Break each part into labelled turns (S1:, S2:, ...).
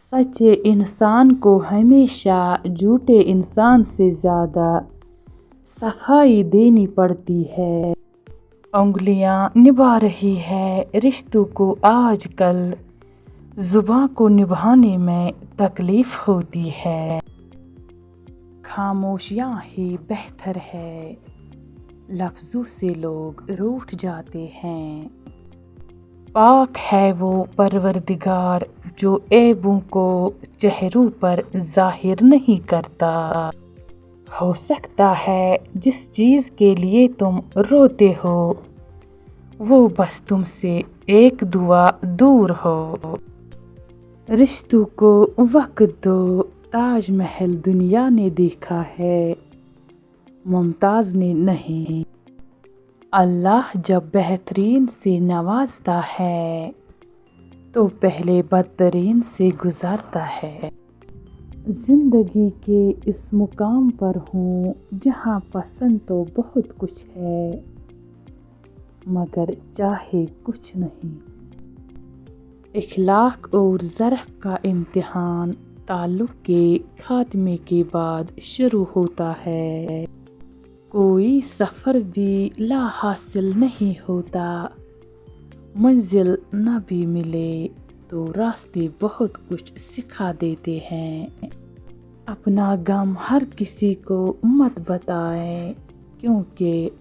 S1: सच्चे इंसान को हमेशा झूठे इंसान से ज़्यादा सफाई देनी पड़ती है। उंगलियां निभा रही है रिश्तों को आजकल, जुबां को निभाने में तकलीफ होती है। खामोशियां ही बेहतर है, लफ्ज़ों से लोग रूठ जाते हैं। पाक है वो परवरदिगार जो ऐबों को चेहरों पर जाहिर नहीं करता। हो सकता है जिस चीज़ के लिए तुम रोते हो वो बस तुमसे एक दुआ दूर हो। रिश्तों को वक्त दो, ताजमहल दुनिया ने देखा है, मुमताज़ ने नहीं। अल्लाह जब बेहतरीन से नवाजता है तो पहले बदतरीन से गुजारता है। ज़िंदगी के इस मुकाम पर हूँ जहाँ पसंद तो बहुत कुछ है मगर चाहे कुछ नहीं। इखलाक और ज़रफ़ का इम्तिहान ताल्लुक़ के खात्मे के बाद शुरू होता है। कोई सफ़र भी ला हासिल नहीं होता, मंजिल न भी मिले तो रास्ते बहुत कुछ सिखा देते हैं। अपना गम हर किसी को मत बताएं क्योंकि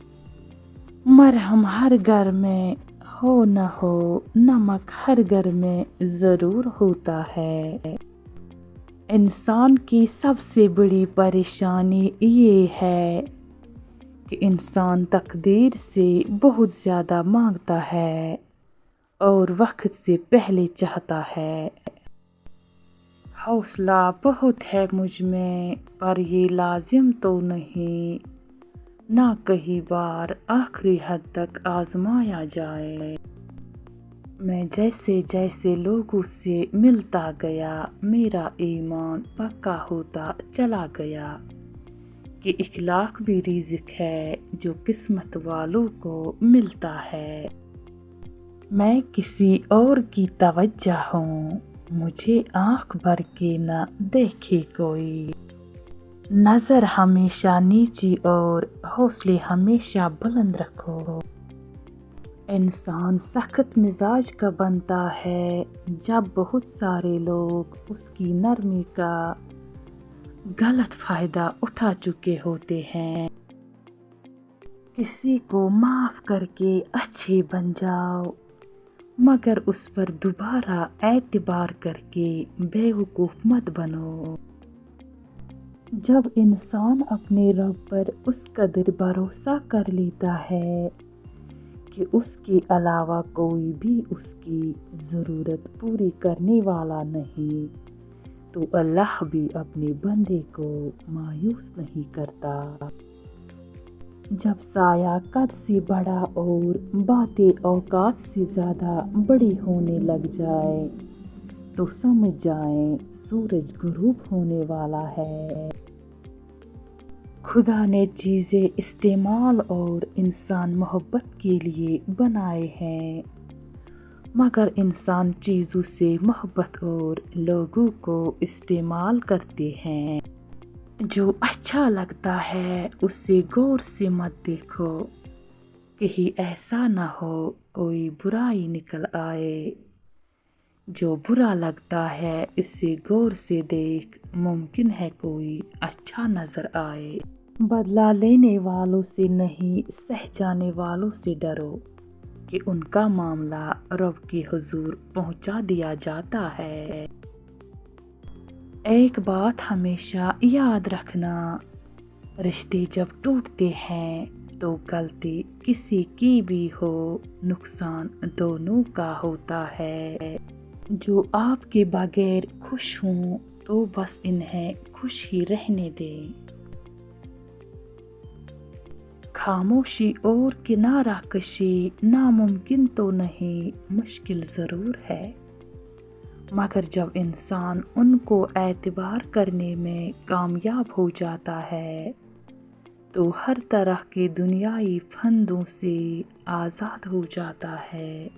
S1: मरहम हर घर में हो न हो, नमक हर घर में ज़रूर होता है। इंसान की सबसे बड़ी परेशानी ये है कि इंसान तकदीर से बहुत ज़्यादा मांगता है और वक्त से पहले चाहता है। हौसला बहुत है मुझ में पर ये लाजिम तो नहीं, ना कई बार आखिरी हद तक आजमाया जाए। मैं जैसे जैसे लोगों से मिलता गया मेरा ईमान पक्का होता चला गया कि इखलाक भी रिज़्क है जो किस्मत वालों को मिलता है। मैं किसी और की तवज्जो हूँ, मुझे आँख भर के न देखे कोई। नज़र हमेशा नीची और हौसले हमेशा बुलंद रखो। इंसान सख्त मिजाज का बनता है जब बहुत सारे लोग उसकी नरमी का गलत फ़ायदा उठा चुके होते हैं। किसी को माफ़ करके अच्छे बन जाओ मगर उस पर दोबारा एतबार करके बेवकूफ़ मत बनो। जब इंसान अपने रब पर उस कदर भरोसा कर लेता है कि उसके अलावा कोई भी उसकी ज़रूरत पूरी करने वाला नहीं तो अल्लाह भी अपने बंदे को मायूस नहीं करता। जब साया कद से बड़ा और बातें औकात से ज़्यादा बड़ी होने लग जाए तो समझ जाएं सूरज गुरूब होने वाला है। खुदा ने चीज़ें इस्तेमाल और इंसान मोहब्बत के लिए बनाए हैं मगर इंसान चीज़ों से मोहब्बत और लोगों को इस्तेमाल करते हैं। जो अच्छा लगता है उससे गौर से मत देखो, कहीं ऐसा ना हो कोई बुराई निकल आए। जो बुरा लगता है इससे गौर से देख, मुमकिन है कोई अच्छा नजर आए। बदला लेने वालों से नहीं सह जाने वालों से डरो कि उनका मामला रब के हुजूर पहुंचा दिया जाता है। एक बात हमेशा याद रखना, रिश्ते जब टूटते हैं तो गलती किसी की भी हो नुकसान दोनों का होता है। जो आपके बगैर खुश हों तो बस इन्हें खुश ही रहने दें। खामोशी और किनारा कशी नामुमकिन तो नहीं, मुश्किल ज़रूर है मगर जब इंसान उनको एतबार करने में कामयाब हो जाता है तो हर तरह के दुनियाई फंदों से आज़ाद हो जाता है।